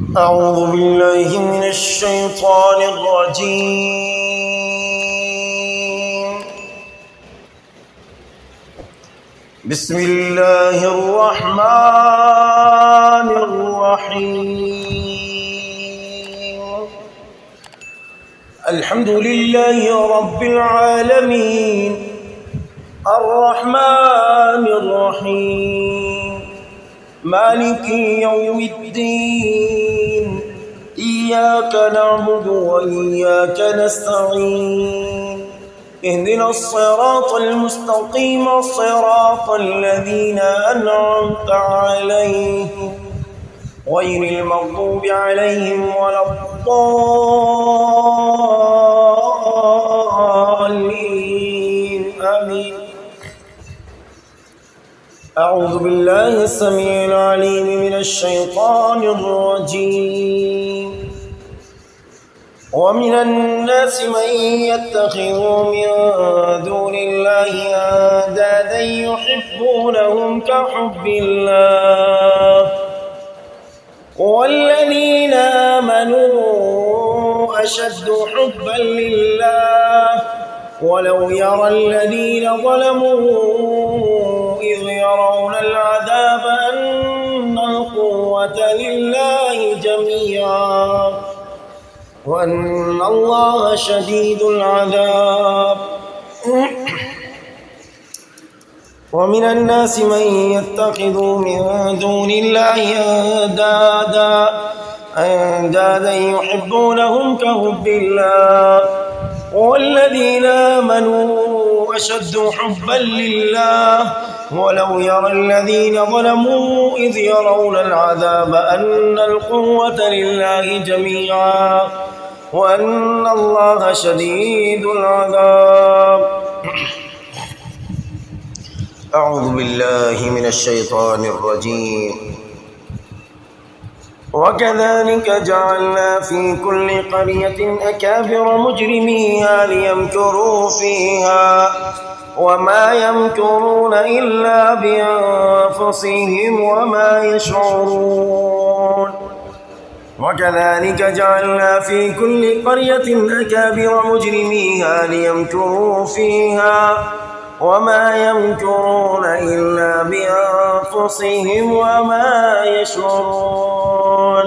أعوذ بالله من الشيطان الرجيم. بسم الله الرحمن الرحيم. الحمد لله رب العالمين الرحمن الرحيم مالك يوم الدين. إياك نعبد وإياك نستعين. اهدنا الصراط المستقيم صراط الذين أنعمت عليهم غير المغضوب عليهم ولا الضالين. آمين. أعوذ بالله السميع العليم من الشيطان الرجيم. ومن الناس من يتخذ من دون الله أندادا يحبونهم كحب الله والذين آمنوا أشد حبا لله ولو يرى الذين ظلموا إذ يرون العذاب أن القوة لله جميعا وأن الله شديد العذاب. ومن الناس من يتخذ من دون الله أندادا يحبونهم كحب الله والذين آمنوا أشد حبا لله ولو يرى الذين ظلموا إذ يرون العذاب أن القوة لله جميعا وأن الله شديد العذاب. أعوذ بالله من الشيطان الرجيم. وكذلك جعلنا في كل قرية أكابر مجرميها ليمكروا فيها وما يمكرون إلا بأنفسهم وما يشعرون. وكذلك جعلنا في كل قرية أكابر مجرميها ليمكروا فيها وما يمكرون إلا بأنفسهم وما يشعرون.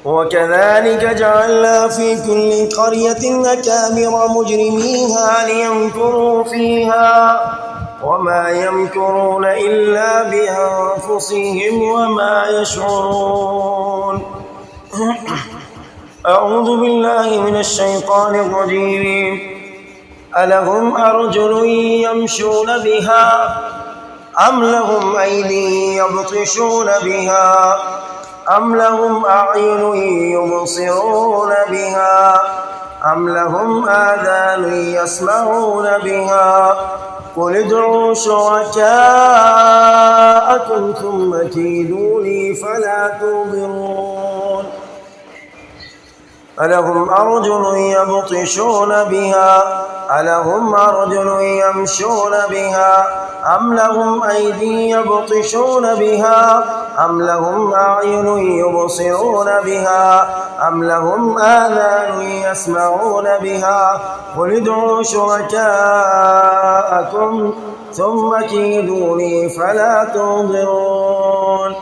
وكذلك جعلنا في كل قرية أكابر مجرميها ليمكروا فيها وما يمكرون إلا بأنفسهم وما يشعرون. أعوذ بالله من الشيطان الرجيم. ألهم أرجل يمشون بها أم لهم أيدي يبطشون بها أم لهم أعين يبصرون بها أم لهم آذان يسمعون بها قل ادعوا شركاءكم ثم كيدوني فلا تنظرون. ألهم أرجل يبطشون بها ألهم أرجل يمشون بها أم لهم أيدي يبطشون بها أم لهم أعين يبصرون بها أم لهم آذان يسمعون بها قل ادعوا شركاءكم ثم كيدوني فلا تنظرون.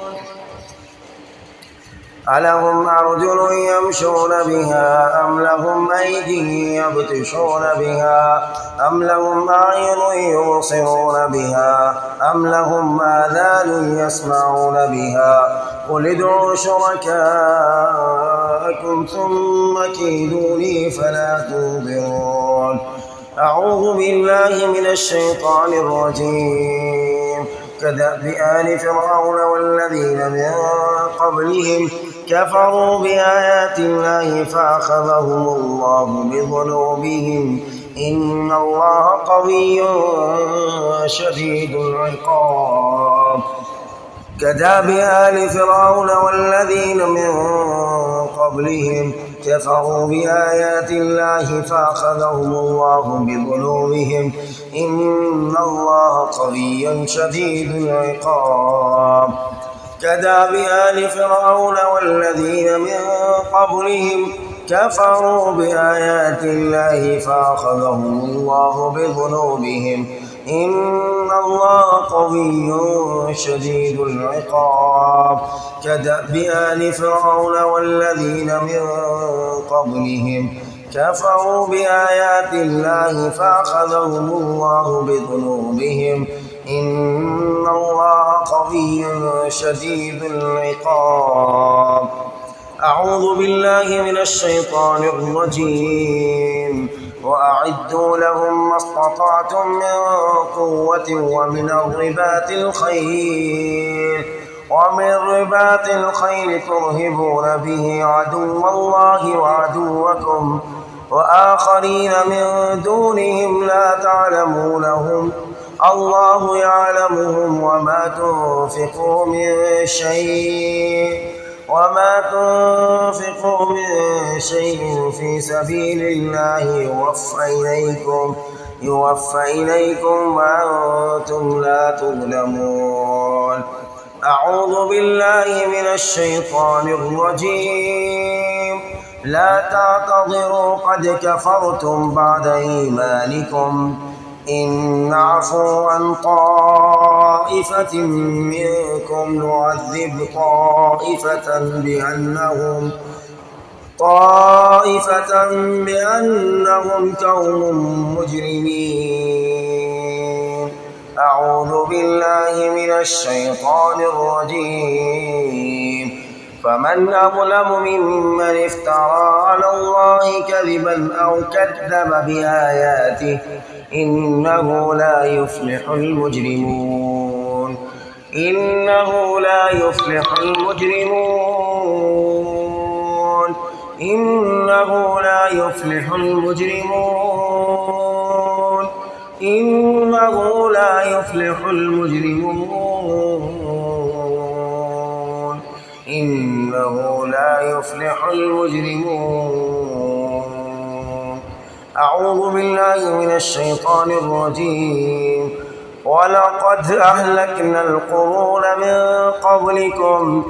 ألهم أرجل يمشون بها أم لهم أيدي يبطشون بها أم لهم أعين يبصرون بها أم لهم آذان يسمعون بها قل ادعوا شركاءكم ثم كيدوني فلا تنظرون. أعوذ بالله من الشيطان الرجيم. كدأب آل فرعون والذين من قبلهم كفروا بآيات الله فأخذهم الله بذنوبهم إن الله قوي شديد العقاب. كدأب آل فرعون والذين من قبلهم كفروا بآيات الله فأخذهم الله بذنوبهم إن الله قوي شديد العقاب. كداب آل فرعون والذين من قبلهم كفروا بآيات الله فأخذهم الله بذنوبهم إن الله قوي شديد العقاب كداب آل فرعون والذين من قبلهم كفروا بآيات الله فأخذهم الله بذنوبهم إن الله قوي شديد العقاب أعوذ بالله من الشيطان الرجيم وأعدوا لهم ما استطعتم من قوة ومن رباط الخيل ترهبون به عدو الله وعدوكم وآخرين من دونهم لا تعلمونهم الله يعلمهم وما تنفقوا من شيء في سبيل الله يوفى إليكم وأنتم لا تظلمون أعوذ بالله من الشيطان الرجيم لا تعتذروا قد كفرتم بعد إيمانكم إن نعفو عن طائفة منكم نعذب طائفة بأنهم قوم مجرمين أعوذ بالله من الشيطان الرجيم فمن أظلم ممن افترى على الله كذبا أو كذب بآياته إنه لا يفلح المجرمون إنه لا يفلح المجرمون إنه لا يفلح المجرمون إنه لا يفلح المجرمون إنه لا يفلح المجرمون أعوذ بالله من الشيطان الرجيم ولقد أهلكنا القرون من قبلكم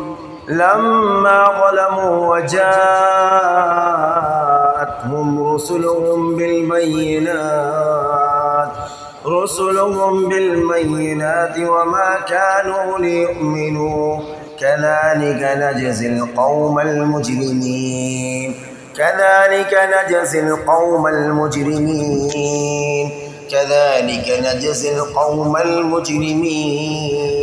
لما ظلموا وجاءتهم رسلهم بالبينات وما كانوا ليؤمنوا كذلك نجزي القوم المجرمين كذلك نجزي القوم المجرمين كذلك نجزي القوم المجرمين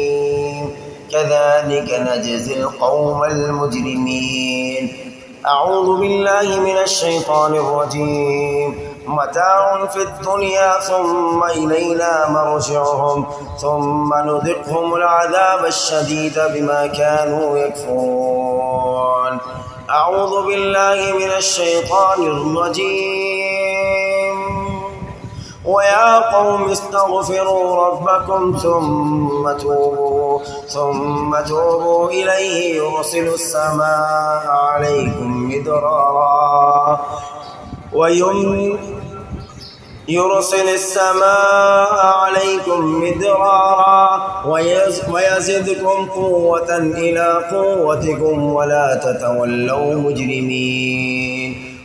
كذلك نجزي القوم المجرمين أعوذ بالله من الشيطان الرجيم متاع في الدنيا ثم إلينا مرجعهم ثم نذقهم العذاب الشديد بما كانوا يكفرون أعوذ بالله من الشيطان الرجيم ويا قوم استغفروا ربكم ثم توبوا إليه يرسل السماء عليكم مدرارا ويزدكم قوة إلى قوتكم ولا تتولوا مجرمين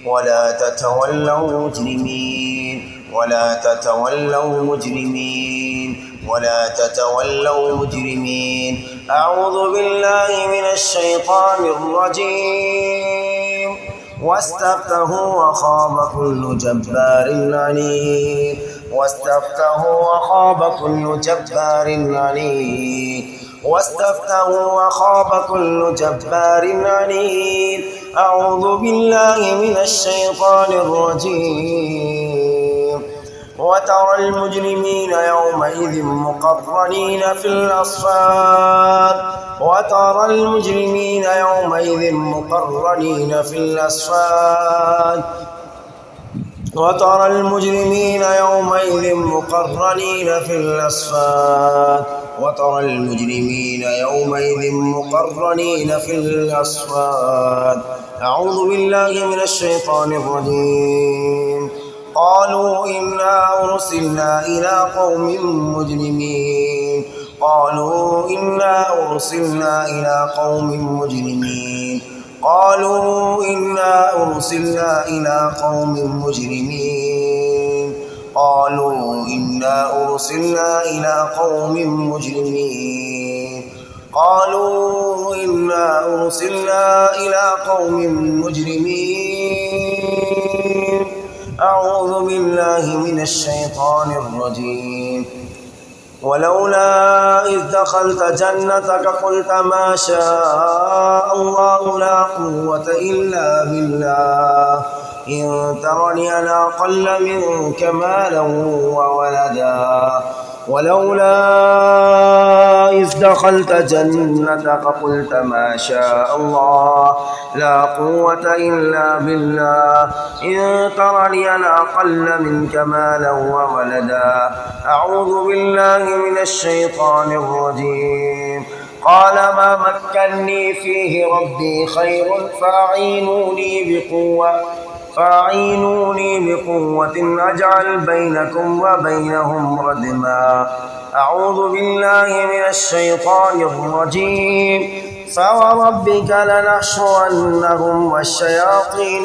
أعوذ بالله من الشيطان الرجيم واستفتحوا وخاب كل جبار عنيد أعوذ بالله من الشيطان الرجيم وترى المجرمين يومئذ مقرنين في الأصفاد أعوذ بالله من الشيطان الرجيم قالوا إنا أرسلنا إلى قوم مجرمين قالوا إنا أرسلنا إلى قوم مجرمين قالوا إنا أرسلنا إلى قوم مجرمين قالوا إنا أرسلنا إلى قوم مجرمين قالوا إنا أرسلنا إلى قوم مجرمين أعوذ بالله من الشيطان الرجيم ولولا إذ دخلت جنتك قلت ما شاء الله لا قوة إلا بالله إن ترني أنا أقل منك مالا وولدا ولولا إذ دخلت جنتك قلت ما شاء الله لا قوة إلا بالله إن ترني أنا أقل منك مالا وولدا أعوذ بالله من الشيطان الرجيم قال ما مكني فيه ربي خير فأعينوني بقوة أجعل بينكم وبينهم ردما أعوذ بالله من الشيطان الرجيم فوربك لنحشرنهم والشياطين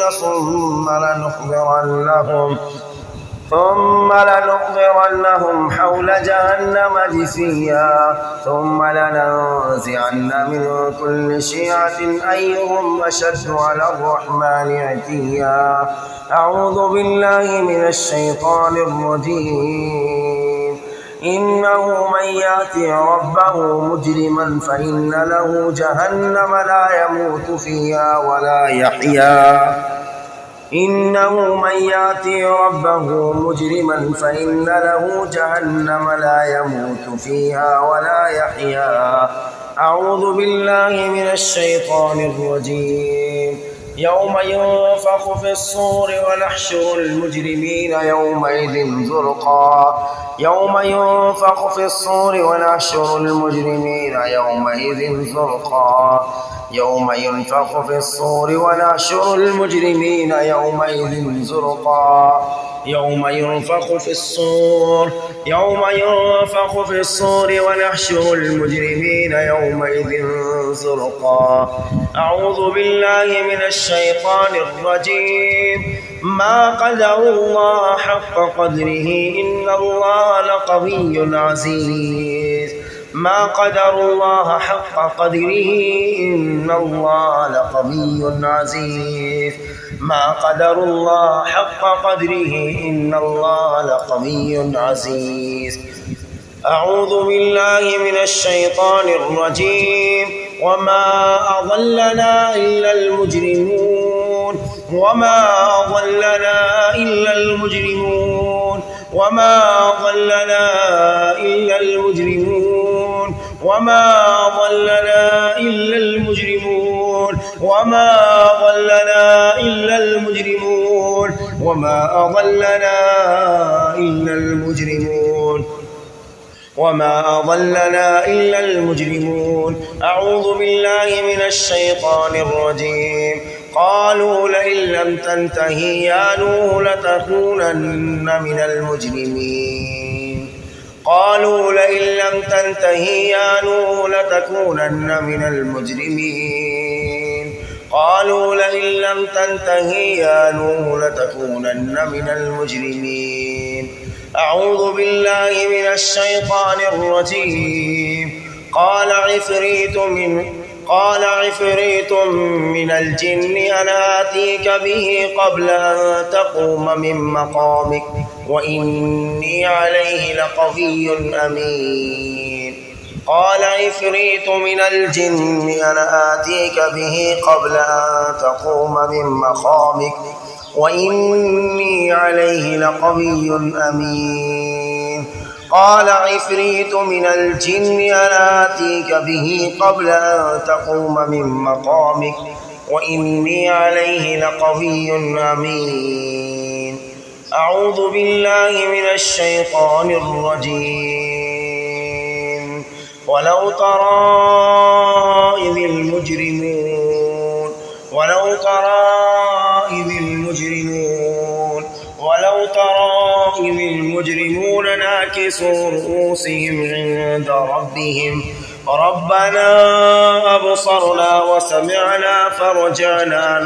ثم لنحضرنهم حول جهنم جثيا ثم لننزعن من كل شيعة أيهم أشد على الرحمن عتيا أعوذ بالله من الشيطان الرجيم إنه من يأتي ربه مجرما فإن له جهنم لا يموت فيها ولا يحيا إنه من يأتي ربه مجرما فإن له جهنم لا يموت فيها ولا يحيا أعوذ بالله من الشيطان الرجيم يوم ينفخ في الصور ونحشر المجرمين يومئذ زرقا يوم ينفخ في الصور ونحشر المجرمين يومئذ زرقا يوم ينفخ في الصور ونحشر المجرمين يومئذ زرقا يوم ينفخ في الصور ونحشر المجرمين يومئذ زرقا أعوذ بالله من الشيطان الرجيم ما قدروا الله حق قدره إن الله لقوي عزيز ما قدروا الله حق قدره إن الله لقوي عزيز ما قدروا الله حق قدره إن الله لقوي عزيز أعوذ بالله من الشيطان الرجيم وما أضلنا إلا المجرمون وما أضلنا إلا المجرمون وما أضلنا إلا المجرمون وما أضلنا إلا المجرمون وما أضلنا إلا المجرمون وما أضلنا إلا المجرمون وما أضلنا إلا المجرمون أعوذ بالله من الشيطان الرجيم قالوا لئن لم تنته يا نوح لتكونن من المجرمين قالوا لئن لم تنته يا نوح لتكونن من المجرمين قالوا لئن لم تنته يا نوح لتكونن من المجرمين أعوذ بالله من الشيطان الرجيم قال عفريت من الجن أنا آتيك به قبل أن تقوم من مقامك وإني عليه لقوي أمين قال عفريت من الجن أنا آتيك به قبل أن تقوم من مقامك وإني عليه لقوي أمين قال عفريت من الجن أنا آتيك به قبل أن تقوم من مقامك وإني عليه لقوي أمين أعوذ بالله من الشيطان الرجيم ولو ترى إذ المجرمون المجرمون ناكسوا رؤوسهم عند ربهم ربنا أبصرنا وسمعنا فارجعنا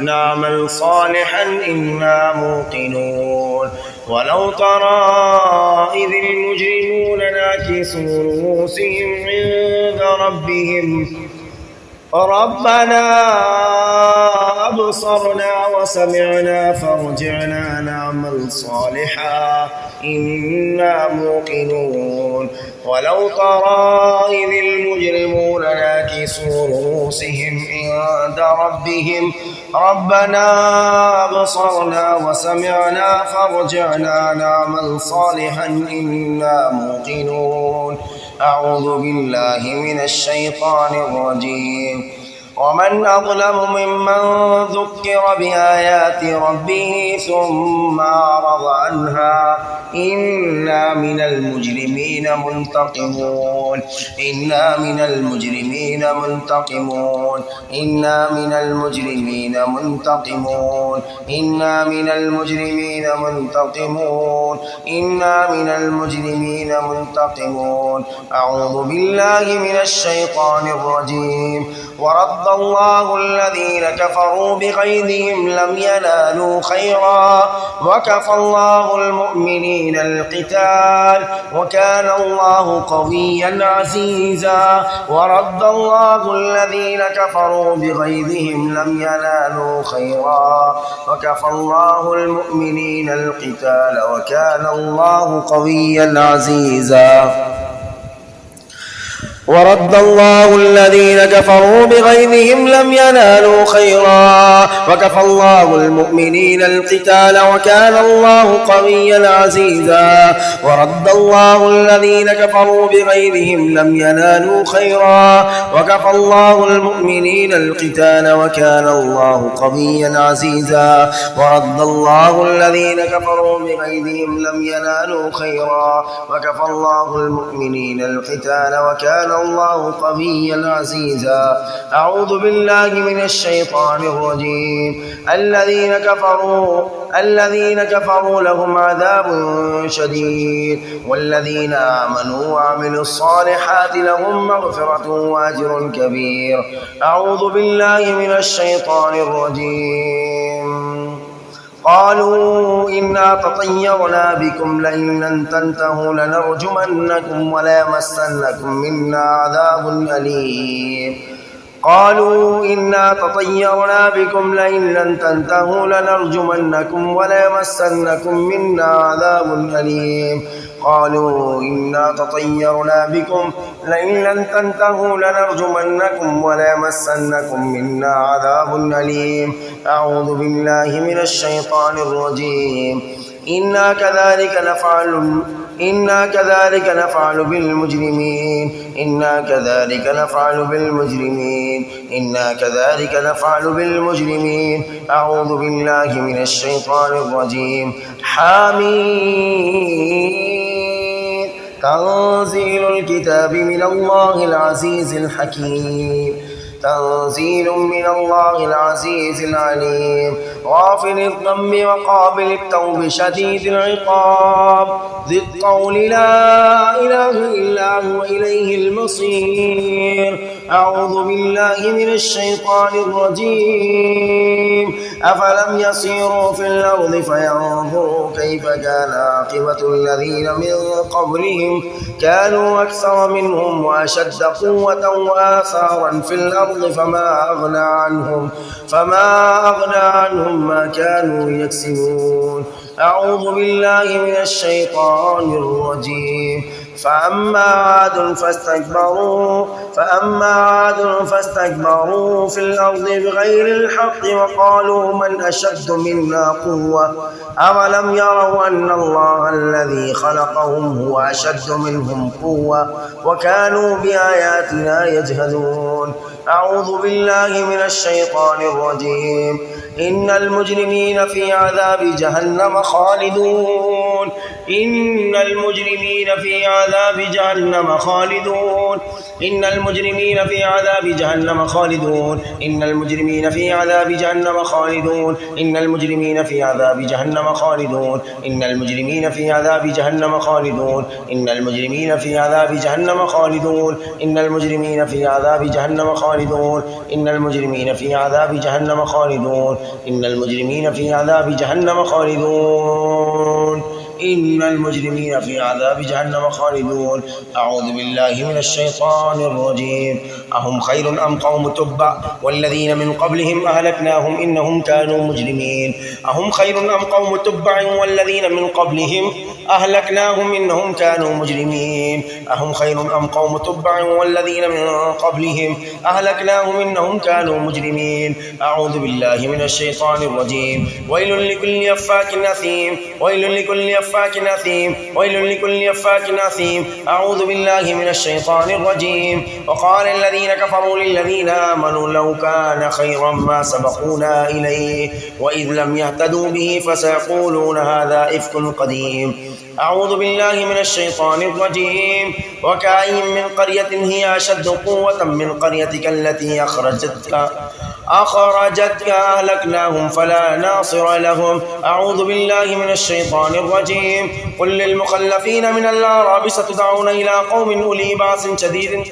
نعمل صالحا إنا موقنون ولو ترى إذ المجرمون ناكسوا رؤوسهم عند ربهم ربنا أبصرنا وسمعنا فارجعنا نعمل صالحا إنا موقنون ولو ترى إذ المجرمون ناكسوا رؤوسهم عند ربهم ربنا أبصرنا وسمعنا فارجعنا نعمل صالحا إنا موقنون أعوذ بالله من الشيطان الرجيم ومن أظلم ممن ذكر بآيات ربه ثم أعرض عنها إنا من المجرمين منتقمون أعوذ بالله من الشيطان الرجيم ورد الله الذين كفروا بغيظهم لم ينالوا خيرا وكفى الله المؤمنين القتال وكان الله قويا عزيزا ورد الله الذين كفروا بغيظهم لم ينالوا خيرا وكفى الله المؤمنين القتال وكان الله قويا عزيزا ورد الله الذين كفروا بغيظهم لم ينالوا خيرا وكفى الله المؤمنين القتال وكان الله قويا عزيزا ورد الله الذين كفروا بغيظهم لم ينالوا خيرا وكفى الله المؤمنين القتال وكان الله قويا عزيزا ورد الله الذين كفروا بغيظهم لم ينالوا خيرا وكفى الله المؤمنين القتال وكان الله قويا عزيزا أعوذ بالله من الشيطان الرجيم الذين كفروا لهم عذاب شديد والذين آمنوا وعملوا الصالحات لهم مغفرة وأجر كبير أعوذ بالله من الشيطان الرجيم قالوا إنا تطيرنا بكم لئن لم تنتهوا لنرجمنكم وليمسنكم منا عذاب أليم قالوا إنا تطيرنا بكم لئن لم تنتهوا لنرجمنكم وليمسنكم منا عذاب أليم قالوا إنا تطيرنا بكم لئن لم تنتهوا لنرجمنكم وليمسنكم منا عذاب أليم أعوذ بالله من الشيطان الرجيم إنا كذلك نفعل بالمجرمين أعوذ بالله من الشيطان الرجيم حميم تنزيل الكتاب من الله العزيز الحكيم العليم غافر الذنب وقابل التوب شديد العقاب ذي الطول لا إله إلا هو إليه المصير أعوذ بالله من الشيطان الرجيم أفلم يسيروا في الأرض فينظروا كيف كان عاقبة الذين من قبلهم كانوا أكثر منهم وأشد قوة وآثارا في الأرض فما أغنى عنهم ما كانوا يكسبون أعوذ بالله من الشيطان الرجيم فأما عاد فاستكبروا في الأرض بغير الحق وقالوا من أشد منا قوة أولم يروا أن الله الذي خلقهم هو أشد منهم قوة وكانوا بآياتنا يجهدون أعوذ بالله من الشيطان الرجيم إن المجرمين في عذاب جهنم خالدون عذاب جهنم خالدون إن المجرمين في عذاب جهنم خالدون إن المجرمين في عذاب جهنم خالدون إن المجرمين في عذاب جهنم خالدون إن المجرمين في عذاب جهنم خالدون إن المجرمين في عذاب جهنم خالدون إن المجرمين في عذاب جهنم خالدون إن المجرمين في عذاب جهنم خالدون إن المجرمين في عذاب جهنم خالدون إن المجرمين في عذاب جهنم خالدون. أعوذ بالله من الشيطان الرجيم. أهم خير أم قوم تبع والذين من قبلهم أهلكناهم إنهم كانوا مجرمين. أهم خير أم قوم تبع والذين من قبلهم أهلكناهم إنهم كانوا مجرمين. أهم خير أم قوم تبع والذين من قبلهم أهلكناهم إنهم كانوا مجرمين. أعوذ بالله من الشيطان الرجيم. ويل لكل أفاك أثيم ويل لكل أفاك أثيم ويل لكل أفاك أثيم. أعوذ بالله من الشيطان الرجيم. وقال الذين كفروا للذين آمنوا لو كان خيرا ما سبقونا إليه وإذ لم يهتدوا به فسيقولون هذا إفك قديم. أعوذ بالله من الشيطان الرجيم. وكأين من قرية هي أشد قوة من قريتك التي أخرجتك أهلكناهم فلا ناصر لهم. أعوذ بالله من الشيطان الرجيم. قل للمخلفين من الأعراب ستدعون إلى قوم أولي بأس شديد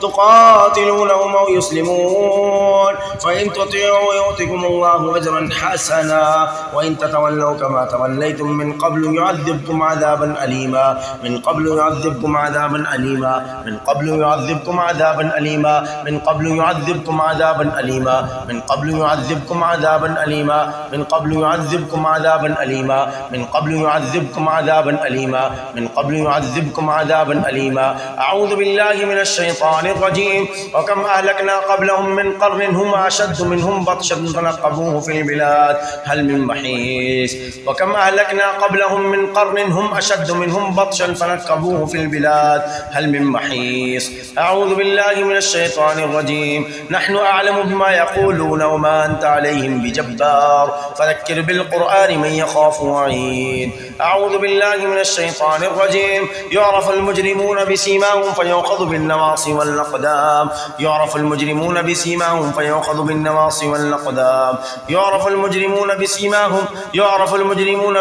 تقاتلونهم أو يسلمون فإن تطيعوا يؤتكم الله أجرا حسنا وإن تتولوا كما توليتم من قبل يعذبكم عذابا أليما من قبل يعذبكم عذابا أليما من قبل يعذبكم عذابا أليما من قبل يعذبكم عذابا أليما من قبل يعذبكم عذابا أليما من قبل يعذبكم عذابا أليما من قبل يعذبكم عذابا أليما من قبل يعذبكم عذابا أليما. أعوذ بالله من الشيطان الرجيم. وكم أهلكنا قبلهم من قرن هم أشد منهم بطشا فنقبوه في البلاد هل من محيص. وكم أهلكنا قبلهم من قرن هم أشد منهم بطشا فنقبوه في البلاد هل من محيص. أعوذ بالله من الشيطان الرجيم. نحن أعلم بما يقولون وما أنت عليهم بجبار فذكر بالقرآن من يخاف وعيد. أعوذ بالله من الشيطان الرجيم. يعرف المجرمون بسيماهم فيؤخذ بالنواصي والأقدام يعرف المجرمون بسيماهم فيؤخذ بالنواصي والأقدام يعرف المجرمون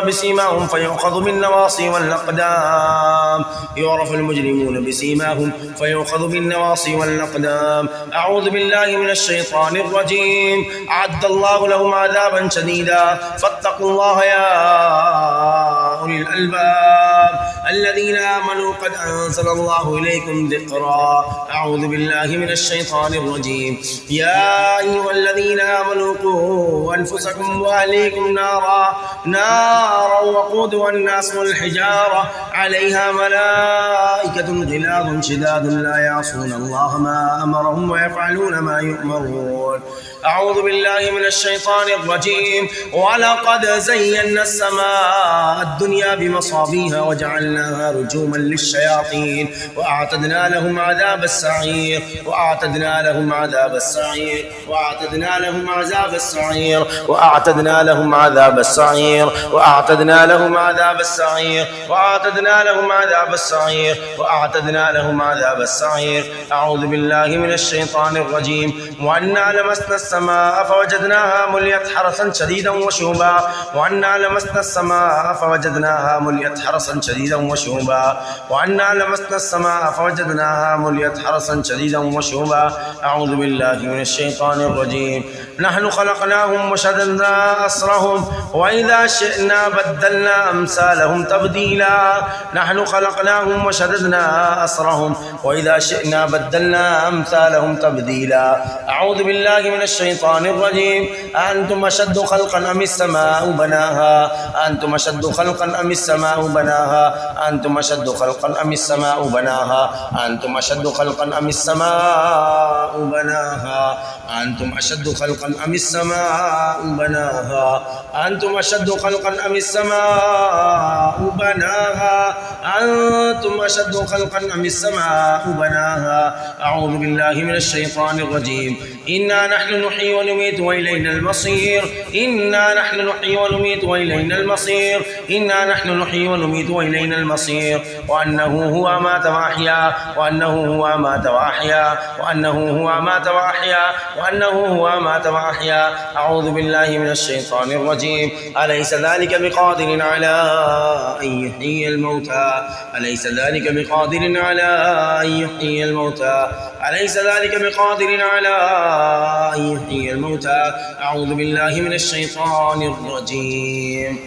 بسيماهم فيؤخذ بالنواصي والأقدام يعرف المجرمون بسيماهم فيؤخذ بالنواصي والأقدام. أعوذ بالله من الشيطان الرجيم. أعد الله لهم عذابا شديدا فاتقوا الله يا أولي الألباب الذين آمنوا قد أنزل الله إليكم ذكرا. أعوذ بالله من الشيطان الرجيم. يا أيها الذين آمنوا قوا أنفسكم وأهليكم نارا وقودها الناس والحجارة عليها ملائكة غلاظ شداد لا يعصون الله ما أمرهم ويفعلون ما يؤمرون. أعوذ بالله من الشيطان الرجيم. ولقد زينا السماء الدنيا بمصابيها وجعلناها رجوما للشياطين وأعتدنا لهم عذاب السعير وأعتدنا لهم عذاب السعير وأعتدنا لهم عذاب السعير وأعتدنا لهم عذاب السعير وأعتدنا لهم عذاب السعير وأعتدنا لهم عذاب السعير وأعتدنا لهم عذاب السعير. أعوذ بالله من الشيطان الرجيم. وأنا لمسنا السماء فوجدناها مليت حرسا شديدا وشهبا وأنا لمسنا السماء فوجدناها مليت حرسا شديدا وشهبا وأنا لمسنا السماء فوجدناها مليت حرسا شديدا وشهبا. أعوذ بالله من الشيطان الرجيم. نحن خلقناهم وشددنا أسرهم وإذا شئنا بدلنا أمثالهم تبديلا. نحن خلقناهم وشددنا أسرهم وإذا شئنا بدلنا أمثالهم تبديلا. أعوذ بالله من الشيطان الرجيم. أنتم أشد خلقا أم السماء بناها أنتم أشد خلقا أم السماء بناها أنتم أشد خلقا أم السماء بناها أنتم أشد خلقا أم السماء بناها أنتم أشد خلقا أم السماء بناها أنتم أشد خلقا أم السماء بناها أنتم أشد خلقا أم السماء بناها. أعوذ بالله من الشيطان الرجيم. إنا نحن نحيي ونميت وإلينا المصير إنا نحن نحيي ونميت وإلينا المصير إنا نحن نحيي ونميت وإلينا المصير، وأنه هو أمات وأحيا، وأنه هو أمات وأحيا، وأنه هو أمات وأحيا، وأنه هو أمات وأحيا. أعوذ بالله من الشيطان الرجيم. أليس ذلك بقادر على أن يحيي الموتى؟ أليس ذلك بقادر على أن يحيي الموتى؟ أليس ذلك بقادر على أن يحيي الموتى؟ أعوذ بالله من الشيطان الرجيم.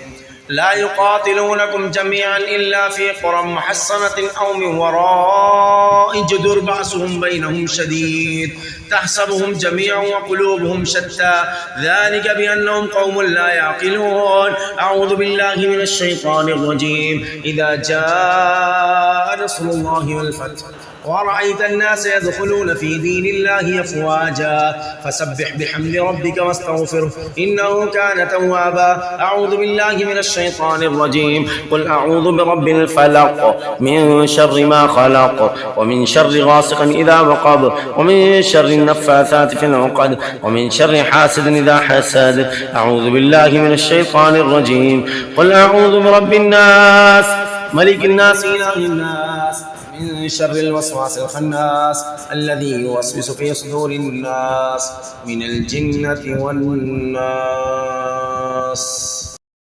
لا يقاتلونكم جميعا إلا في قرى محصنة أو من وراء جدر بأسهم بينهم شديد تحسبهم جميعا وقلوبهم شتى ذلك بأنهم قوم لا يعقلون. أعوذ بالله من الشيطان الرجيم. إذا جاء نصر الله والفتح ورأيت الناس يدخلون في دين الله أفواجا فسبح بحمد ربك واستغفره إنه كان توابا. أعوذ بالله من الشيطان الرجيم. قل أعوذ برب الفلق من شر ما خلق ومن شر غاسق إذا وقب ومن شر النفاثات في العقد ومن شر حاسد إذا حسد. أعوذ بالله من الشيطان الرجيم. قل أعوذ برب الناس ملك الناس إله الناس من شر الوسواس الخناس الذي يوسوس في صدور الناس من الجنة والناس.